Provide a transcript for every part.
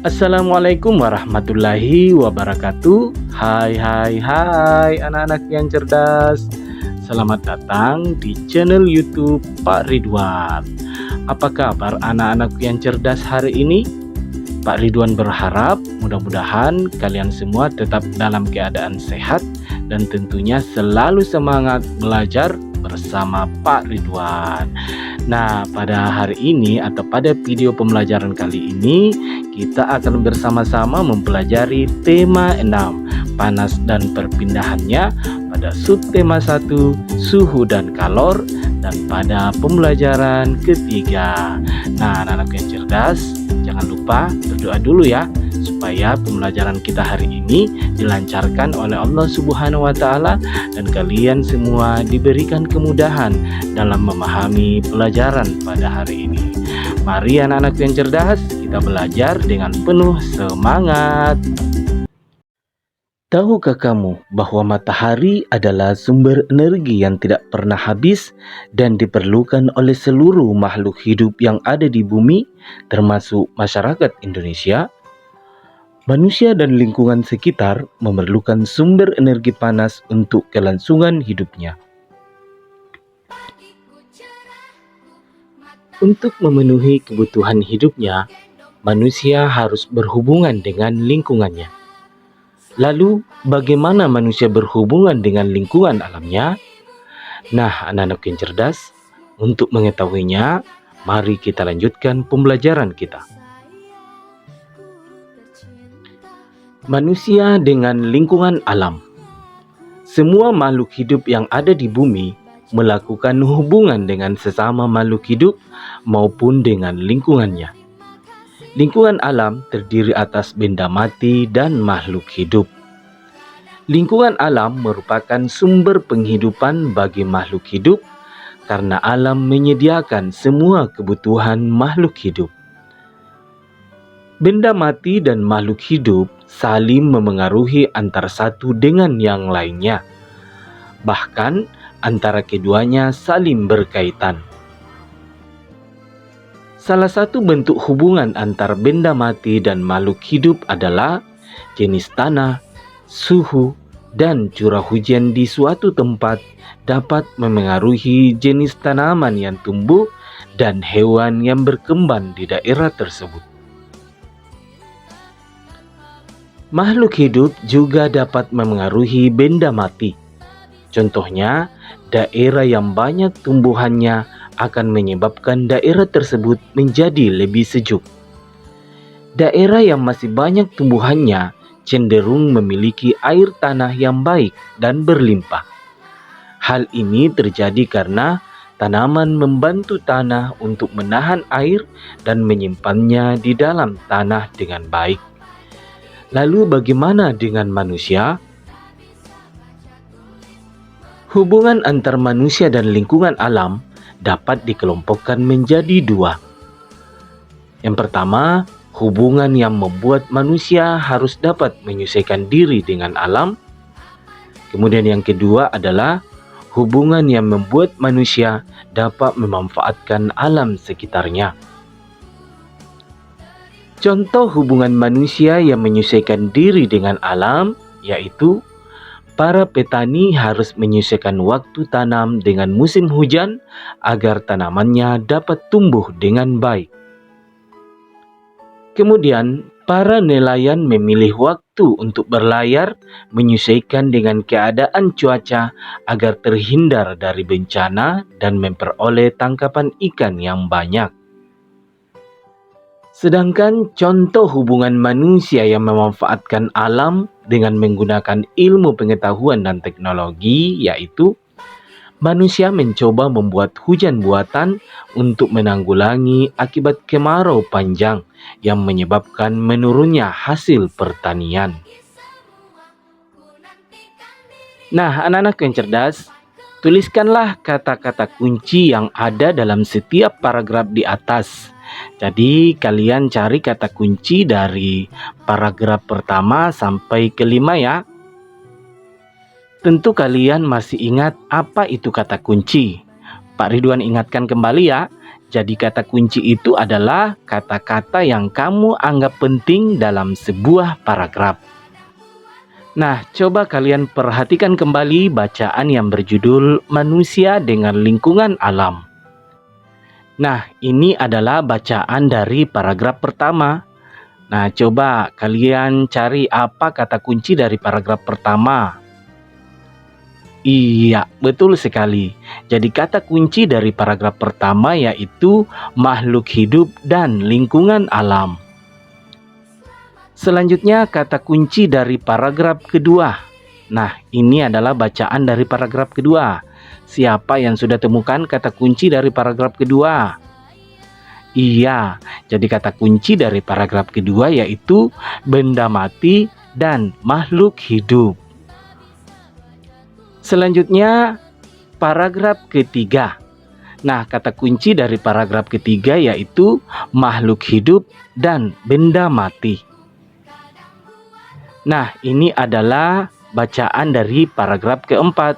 Assalamualaikum warahmatullahi wabarakatuh. Hai anak-anak yang cerdas. Selamat datang di channel YouTube Pak Ridwan. Apa kabar anak-anak yang cerdas hari ini? Pak Ridwan berharap mudah-mudahan kalian semua tetap dalam keadaan sehat dan tentunya selalu semangat belajar bersama Pak Ridwan. Nah, pada hari ini atau pada video pembelajaran kali ini kita akan bersama-sama mempelajari tema 6, panas dan perpindahannya, pada subtema 1, suhu dan kalor, dan pada pembelajaran ketiga. Nah, anak-anak yang cerdas, jangan lupa berdoa dulu ya, supaya pembelajaran kita hari ini dilancarkan oleh Allah Subhanahu wa Ta'ala dan kalian semua diberikan kemudahan dalam memahami pelajaran pada hari ini. Mari anak-anak yang cerdas, kita belajar dengan penuh semangat. Tahukah kamu bahwa matahari adalah sumber energi yang tidak pernah habis dan diperlukan oleh seluruh makhluk hidup yang ada di bumi, termasuk masyarakat Indonesia? Manusia dan lingkungan sekitar memerlukan sumber energi panas untuk kelangsungan hidupnya. Untuk memenuhi kebutuhan hidupnya, manusia harus berhubungan dengan lingkungannya. Lalu, bagaimana manusia berhubungan dengan lingkungan alamnya? Nah, anak-anak yang cerdas, untuk mengetahuinya, mari kita lanjutkan pembelajaran kita. Manusia dengan lingkungan alam. Semua makhluk hidup yang ada di bumi melakukan hubungan dengan sesama makhluk hidup maupun dengan lingkungannya. Lingkungan alam terdiri atas benda mati dan makhluk hidup. Lingkungan alam merupakan sumber penghidupan bagi makhluk hidup karena alam menyediakan semua kebutuhan makhluk hidup. Benda mati dan makhluk hidup saling memengaruhi antara satu dengan yang lainnya. Bahkan antara keduanya saling berkaitan. Salah satu bentuk hubungan antara benda mati dan makhluk hidup adalah jenis tanah, suhu, dan curah hujan di suatu tempat dapat memengaruhi jenis tanaman yang tumbuh dan hewan yang berkembang di daerah tersebut. Makhluk hidup juga dapat memengaruhi benda mati. Contohnya, daerah yang banyak tumbuhannya akan menyebabkan daerah tersebut menjadi lebih sejuk. Daerah yang masih banyak tumbuhannya cenderung memiliki air tanah yang baik dan berlimpah. Hal ini terjadi karena tanaman membantu tanah untuk menahan air dan menyimpannya di dalam tanah dengan baik. Lalu bagaimana dengan manusia? Hubungan antar manusia dan lingkungan alam dapat dikelompokkan menjadi dua. Yang pertama, hubungan yang membuat manusia harus dapat menyesuaikan diri dengan alam. Kemudian yang kedua adalah hubungan yang membuat manusia dapat memanfaatkan alam sekitarnya. Contoh hubungan manusia yang menyesuaikan diri dengan alam yaitu para petani harus menyesuaikan waktu tanam dengan musim hujan agar tanamannya dapat tumbuh dengan baik. Kemudian, para nelayan memilih waktu untuk berlayar menyesuaikan dengan keadaan cuaca agar terhindar dari bencana dan memperoleh tangkapan ikan yang banyak. Sedangkan contoh hubungan manusia yang memanfaatkan alam dengan menggunakan ilmu pengetahuan dan teknologi yaitu manusia mencoba membuat hujan buatan untuk menanggulangi akibat kemarau panjang yang menyebabkan menurunnya hasil pertanian. Nah, anak-anak yang cerdas, tuliskanlah kata-kata kunci yang ada dalam setiap paragraf di atas. Jadi kalian cari kata kunci dari paragraf pertama sampai kelima ya. Tentu kalian masih ingat apa itu kata kunci. Pak Ridwan ingatkan kembali ya. Jadi kata kunci itu adalah kata-kata yang kamu anggap penting dalam sebuah paragraf. Nah, coba kalian perhatikan kembali bacaan yang berjudul Manusia dengan Lingkungan Alam. Nah, ini adalah bacaan dari paragraf pertama. Nah, coba kalian cari apa kata kunci dari paragraf pertama. Iya, betul sekali. Jadi kata kunci dari paragraf pertama yaitu makhluk hidup dan lingkungan alam. Selanjutnya kata kunci dari paragraf kedua. Nah, ini adalah bacaan dari paragraf kedua. Siapa yang sudah temukan kata kunci dari paragraf kedua? Iya, jadi kata kunci dari paragraf kedua yaitu benda mati dan makhluk hidup. Selanjutnya, paragraf ketiga. Nah, kata kunci dari paragraf ketiga yaitu makhluk hidup dan benda mati. Nah, ini adalah bacaan dari paragraf keempat.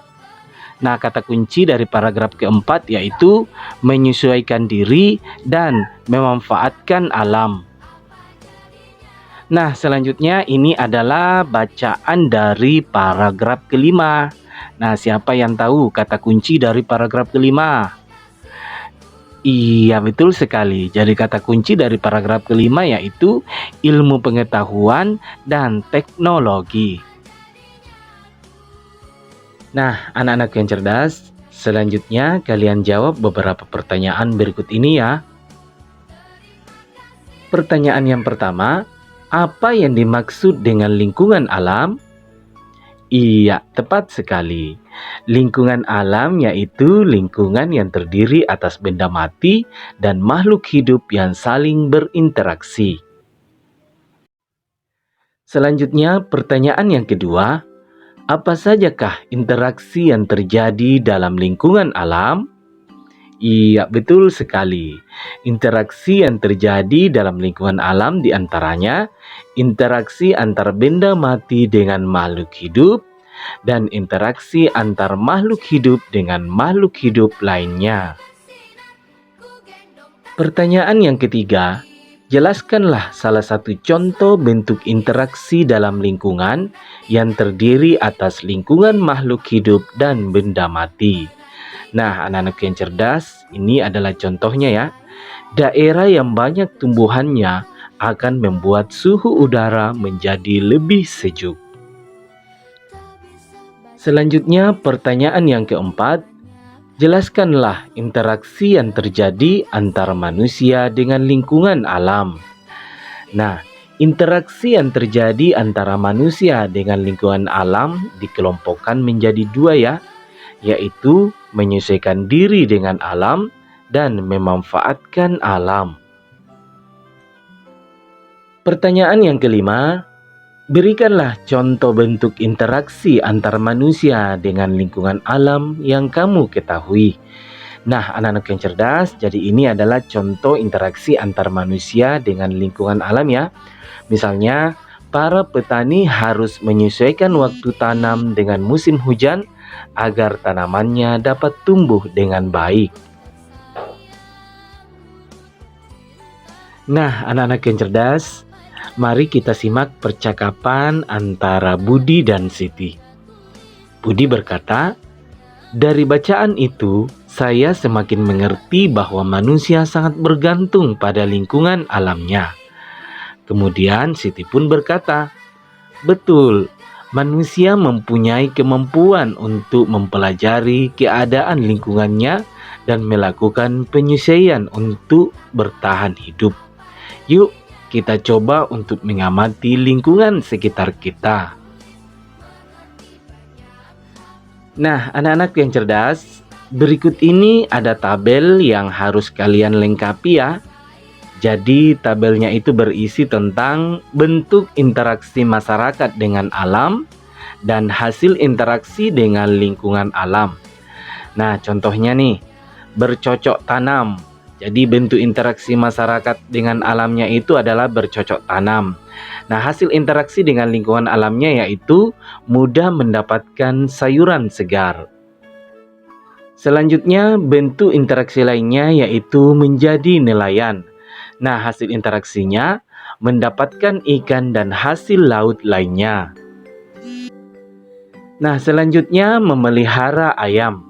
Nah, kata kunci dari paragraf keempat yaitu menyesuaikan diri dan memanfaatkan alam. Nah, selanjutnya ini adalah bacaan dari paragraf kelima. Nah, siapa yang tahu kata kunci dari paragraf kelima? Iya, betul sekali. Jadi kata kunci dari paragraf kelima yaitu ilmu pengetahuan dan teknologi. Nah, anak-anak yang cerdas, selanjutnya kalian jawab beberapa pertanyaan berikut ini ya. Pertanyaan yang pertama, apa yang dimaksud dengan lingkungan alam? Iya, tepat sekali. Lingkungan alam yaitu lingkungan yang terdiri atas benda mati dan makhluk hidup yang saling berinteraksi. Selanjutnya, pertanyaan yang kedua, apa sajakah interaksi yang terjadi dalam lingkungan alam? Iya, betul sekali. Interaksi yang terjadi dalam lingkungan alam diantaranya interaksi antar benda mati dengan makhluk hidup dan interaksi antar makhluk hidup dengan makhluk hidup lainnya. Pertanyaan yang ketiga, jelaskanlah salah satu contoh bentuk interaksi dalam lingkungan yang terdiri atas lingkungan makhluk hidup dan benda mati. Nah, anak-anak yang cerdas, ini adalah contohnya ya. Daerah yang banyak tumbuhannya akan membuat suhu udara menjadi lebih sejuk. Selanjutnya, pertanyaan yang keempat, jelaskanlah interaksi yang terjadi antara manusia dengan lingkungan alam. Nah, interaksi yang terjadi antara manusia dengan lingkungan alam dikelompokkan menjadi dua ya, yaitu menyesuaikan diri dengan alam dan memanfaatkan alam. Pertanyaan yang kelima, berikanlah contoh bentuk interaksi antar manusia dengan lingkungan alam yang kamu ketahui. Nah, anak-anak yang cerdas, jadi ini adalah contoh interaksi antar manusia dengan lingkungan alam ya. Misalnya, para petani harus menyesuaikan waktu tanam dengan musim hujan agar tanamannya dapat tumbuh dengan baik. Nah, anak-anak yang cerdas, mari kita simak percakapan antara Budi dan Siti. Budi berkata, dari bacaan itu, saya semakin mengerti bahwa manusia sangat bergantung pada lingkungan alamnya. Kemudian Siti pun berkata, betul, manusia mempunyai kemampuan untuk mempelajari keadaan lingkungannya dan melakukan penyesuaian untuk bertahan hidup. Yuk, kita coba untuk mengamati lingkungan sekitar kita. Nah, anak-anak yang cerdas, berikut ini ada tabel yang harus kalian lengkapi ya. Jadi, tabelnya itu berisi tentang bentuk interaksi masyarakat dengan alam dan hasil interaksi dengan lingkungan alam. Nah, contohnya nih, bercocok tanam. Jadi bentuk interaksi masyarakat dengan alamnya itu adalah bercocok tanam. Nah, hasil interaksi dengan lingkungan alamnya yaitu mudah mendapatkan sayuran segar. Selanjutnya, bentuk interaksi lainnya yaitu menjadi nelayan. Nah, hasil interaksinya mendapatkan ikan dan hasil laut lainnya. Nah, selanjutnya memelihara ayam.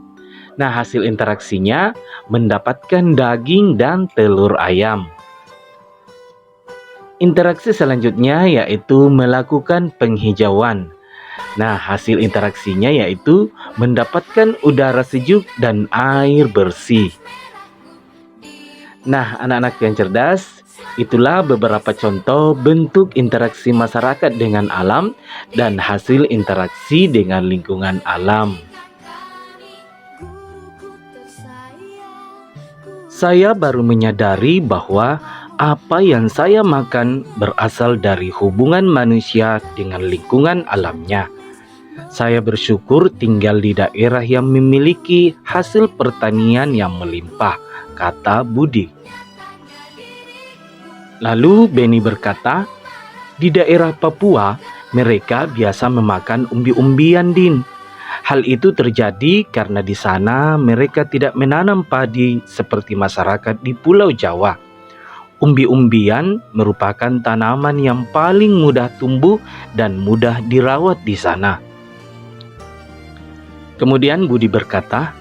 Nah, hasil interaksinya mendapatkan daging dan telur ayam. Interaksi selanjutnya yaitu melakukan penghijauan. Nah, hasil interaksinya yaitu mendapatkan udara sejuk dan air bersih. Nah, anak-anak yang cerdas, itulah beberapa contoh bentuk interaksi masyarakat dengan alam dan hasil interaksi dengan lingkungan alam. Saya baru menyadari bahwa apa yang saya makan berasal dari hubungan manusia dengan lingkungan alamnya. Saya bersyukur tinggal di daerah yang memiliki hasil pertanian yang melimpah, kata Budi. Lalu Benny berkata, di daerah Papua mereka biasa memakan umbi-umbian, Din. Hal itu terjadi karena di sana mereka tidak menanam padi seperti masyarakat di Pulau Jawa. Umbi-umbian merupakan tanaman yang paling mudah tumbuh dan mudah dirawat di sana. Kemudian Budi berkata,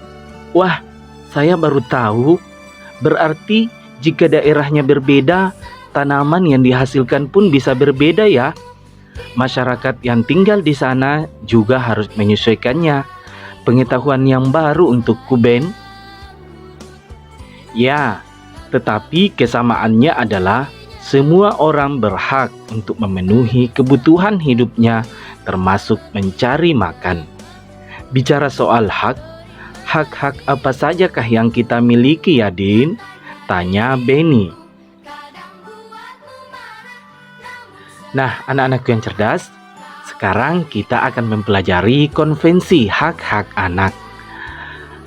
"Wah, saya baru tahu. Berarti jika daerahnya berbeda, tanaman yang dihasilkan pun bisa berbeda ya. Masyarakat yang tinggal di sana juga harus menyesuaikannya. Pengetahuan yang baru untukku, Ben." Ya, tetapi kesamaannya adalah semua orang berhak untuk memenuhi kebutuhan hidupnya, termasuk mencari makan. Bicara soal hak-hak apa sajakah yang kita miliki ya, Din? Tanya Benny. Nah, anak-anakku yang cerdas, sekarang kita akan mempelajari konvensi hak-hak anak.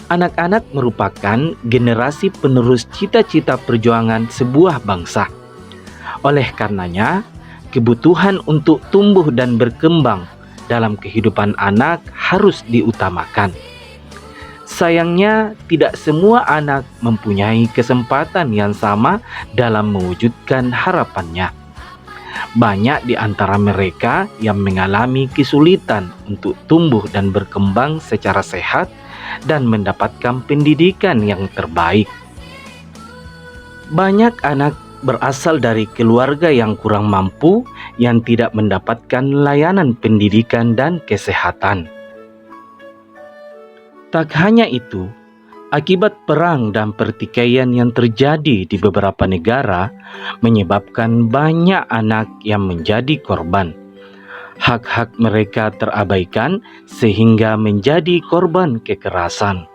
Anak-anak merupakan generasi penerus cita-cita perjuangan sebuah bangsa. Oleh karenanya, kebutuhan untuk tumbuh dan berkembang dalam kehidupan anak harus diutamakan. Sayangnya, tidak semua anak mempunyai kesempatan yang sama dalam mewujudkan harapannya. Banyak di antara mereka yang mengalami kesulitan untuk tumbuh dan berkembang secara sehat dan mendapatkan pendidikan yang terbaik. Banyak anak berasal dari keluarga yang kurang mampu yang tidak mendapatkan layanan pendidikan dan kesehatan. Tak hanya itu, akibat perang dan pertikaian yang terjadi di beberapa negara menyebabkan banyak anak yang menjadi korban. Hak-hak mereka terabaikan sehingga menjadi korban kekerasan.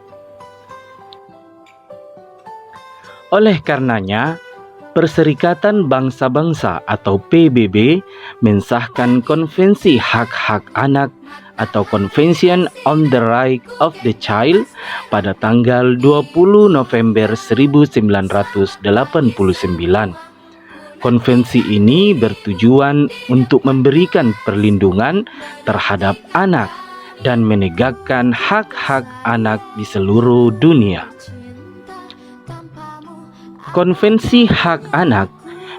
Oleh karenanya, Perserikatan Bangsa-Bangsa atau PBB mensahkan Konvensi Hak-Hak Anak atau Convention on the Right of the Child pada tanggal 20 November 1989. Konvensi ini bertujuan untuk memberikan perlindungan terhadap anak dan menegakkan hak-hak anak di seluruh dunia. Konvensi Hak Anak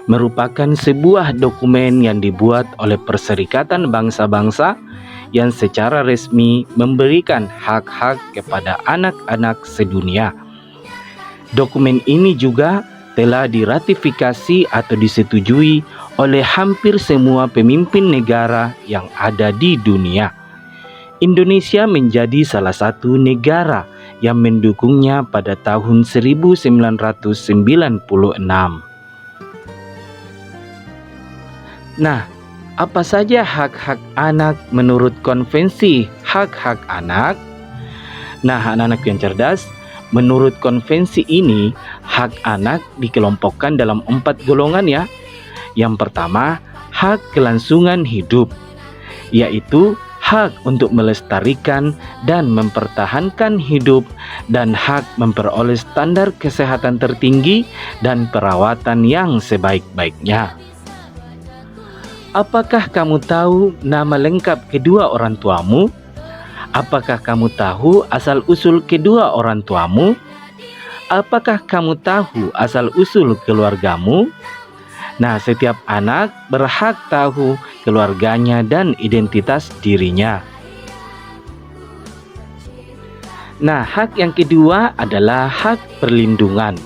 merupakan sebuah dokumen yang dibuat oleh Perserikatan Bangsa-Bangsa yang secara resmi memberikan hak-hak kepada anak-anak sedunia. Dokumen ini juga telah diratifikasi atau disetujui oleh hampir semua pemimpin negara yang ada di dunia. Indonesia menjadi salah satu negara yang mendukungnya pada tahun 1996. Nah, apa saja hak-hak anak menurut Konvensi Hak-Hak Anak? Nah, anak-anak yang cerdas, menurut konvensi ini, hak anak dikelompokkan dalam 4 golongan ya. Yang pertama, hak kelangsungan hidup, yaitu hak untuk melestarikan dan mempertahankan hidup dan hak memperoleh standar kesehatan tertinggi dan perawatan yang sebaik-baiknya. Apakah kamu tahu nama lengkap kedua orang tuamu? Apakah kamu tahu asal-usul kedua orang tuamu? Apakah kamu tahu asal-usul keluargamu? Nah, setiap anak berhak tahu keluarganya dan identitas dirinya. Nah, hak yang kedua adalah hak perlindungan.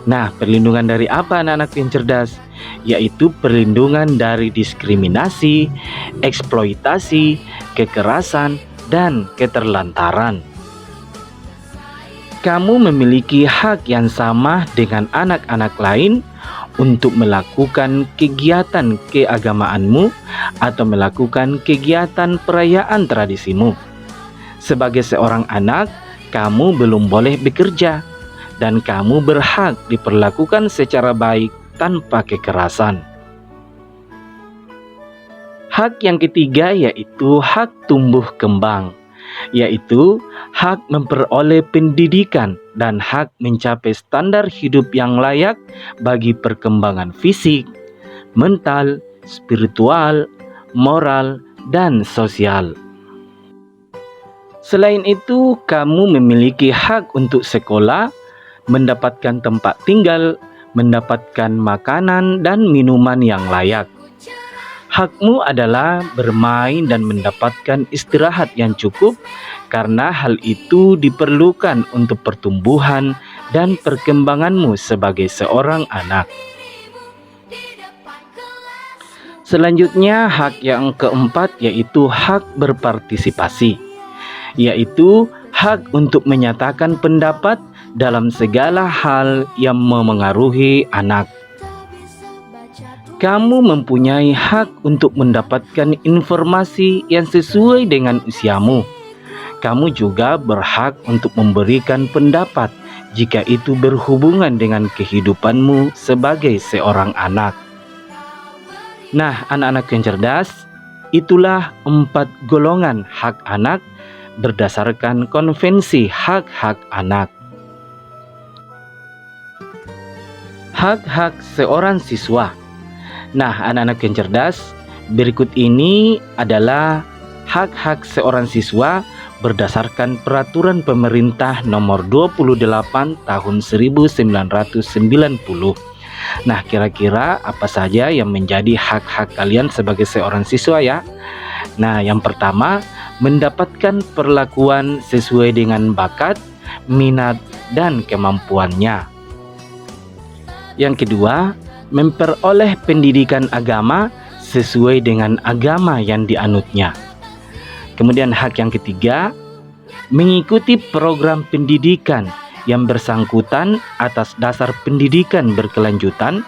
Nah, perlindungan dari apa anak-anak yang cerdas? Yaitu perlindungan dari diskriminasi, eksploitasi, kekerasan, dan keterlantaran. Kamu memiliki hak yang sama dengan anak-anak lain untuk melakukan kegiatan keagamaanmu atau melakukan kegiatan perayaan tradisimu. Sebagai seorang anak, kamu belum boleh bekerja dan kamu berhak diperlakukan secara baik tanpa kekerasan. Hak yang ketiga yaitu hak tumbuh kembang, yaitu hak memperoleh pendidikan dan hak mencapai standar hidup yang layak bagi perkembangan fisik, mental, spiritual, moral, dan sosial. Selain itu, kamu memiliki hak untuk sekolah, mendapatkan tempat tinggal, mendapatkan makanan dan minuman yang layak. Hakmu adalah bermain dan mendapatkan istirahat yang cukup karena hal itu diperlukan untuk pertumbuhan dan perkembanganmu sebagai seorang anak. Selanjutnya, hak yang keempat yaitu hak berpartisipasi, yaitu hak untuk menyatakan pendapat dalam segala hal yang memengaruhi anak. Kamu mempunyai hak untuk mendapatkan informasi yang sesuai dengan usiamu. Kamu juga berhak untuk memberikan pendapat jika itu berhubungan dengan kehidupanmu sebagai seorang anak. Nah, anak-anak yang cerdas, itulah 4 golongan hak anak berdasarkan Konvensi Hak-Hak Anak. Hak-hak seorang siswa. Nah, anak-anak yang cerdas, berikut ini adalah hak-hak seorang siswa berdasarkan Peraturan Pemerintah Nomor 28 Tahun 1990. Nah, kira-kira apa saja yang menjadi hak-hak kalian sebagai seorang siswa ya? Nah, yang pertama, mendapatkan perlakuan sesuai dengan bakat, minat, dan kemampuannya. Yang kedua, memperoleh pendidikan agama sesuai dengan agama yang dianutnya. Kemudian hak yang ketiga, mengikuti program pendidikan yang bersangkutan atas dasar pendidikan berkelanjutan,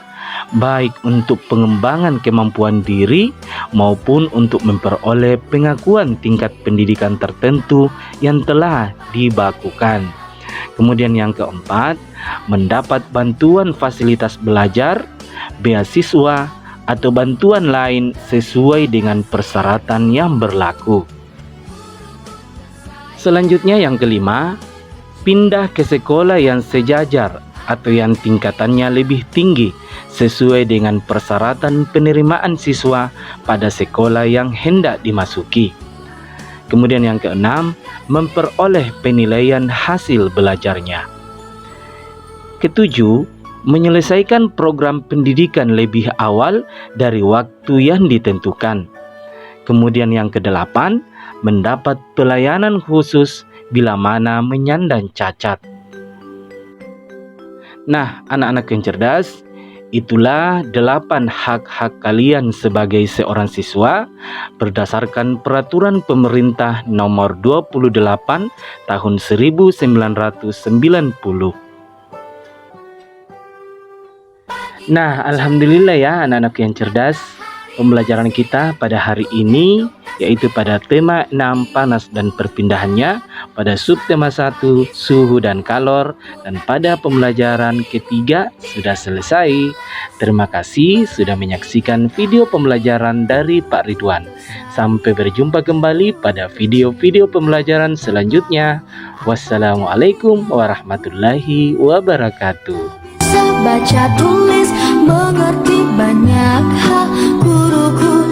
baik untuk pengembangan kemampuan diri maupun untuk memperoleh pengakuan tingkat pendidikan tertentu yang telah dibakukan. Kemudian yang keempat, mendapat bantuan fasilitas belajar, beasiswa, atau bantuan lain sesuai dengan persyaratan yang berlaku. Selanjutnya yang kelima, pindah ke sekolah yang sejajar atau yang tingkatannya lebih tinggi sesuai dengan persyaratan penerimaan siswa pada sekolah yang hendak dimasuki. Kemudian yang keenam, memperoleh penilaian hasil belajarnya. Ketujuh, menyelesaikan program pendidikan lebih awal dari waktu yang ditentukan. Kemudian yang kedelapan, mendapat pelayanan khusus bila mana menyandang cacat. Nah, anak-anak yang cerdas, itulah 8 hak-hak kalian sebagai seorang siswa berdasarkan Peraturan Pemerintah Nomor 28 Tahun 1990. Nah, alhamdulillah ya anak-anak yang cerdas, pembelajaran kita pada hari ini yaitu pada tema 6 panas dan perpindahannya, pada subtema 1 suhu dan kalor, dan pada pembelajaran ketiga sudah selesai. Terima kasih sudah menyaksikan video pembelajaran dari Pak Ridwan. Sampai berjumpa kembali pada video-video pembelajaran selanjutnya. Wassalamualaikum warahmatullahi wabarakatuh. Baca tulis mengerti banyak hal, guru-guru